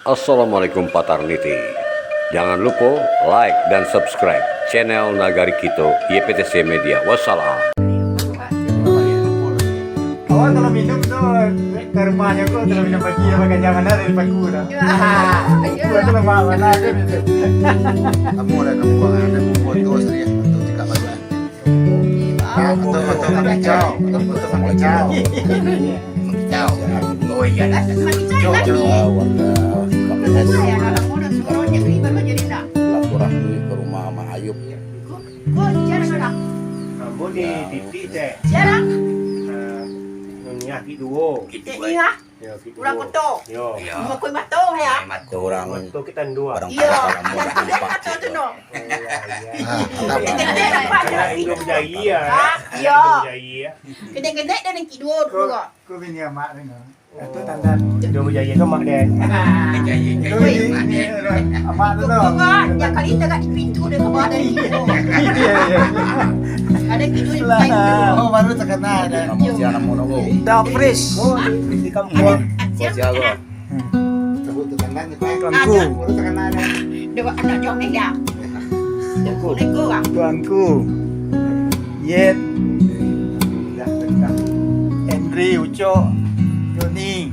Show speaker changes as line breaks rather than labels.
Assalamualaikum Patarniti. Jangan lupa like dan subscribe channel Nagari Kito YPTC Media. Wassalam.
Awal kalau minum tuh ke rumahnya gua kalau minum pagi ya makan jangan ada di pagi dah. Gua tuh bawa ada gitu.
Kamu ada foto serius untuk tiga bagian. Foto kacau. Oh iya dah. Silaturahmi ke rumah Mak Ayub.
Kamu di titik teh. Nyaki dua. Ya, kita
Orang
dua.
kotor.
Yo.
Mga kuy mato ya.
Itu orang
Itu kita dua.
barang
Iya.
dalam mudah
Ada
nampak.
mato tu no.
Gede-gede
Karena Indo Jaya.
Iya.
Jaya.
Gede-gede dan yang kedua
Kau
juga.
kau bini mak dengar. Itu tandan Indo Jaya kan mak den. Itu ini mak tu tu.
Juga yang kali dekat di pintu dia keluar dari pintu.
Iya.
Ada pintu di pintu.
Oh baru terkenal ada.
Kamu si anak muda kau.
Dah fresh. Oh di kampung.
Kau si aku.
Sebut terkenal ni Pak. Tuanku. Baru terkenal ada.
Dia anak jom ni dah. Neko orang.
Tuanku. Yet. Dah terkenal. Henry Uco. Joni.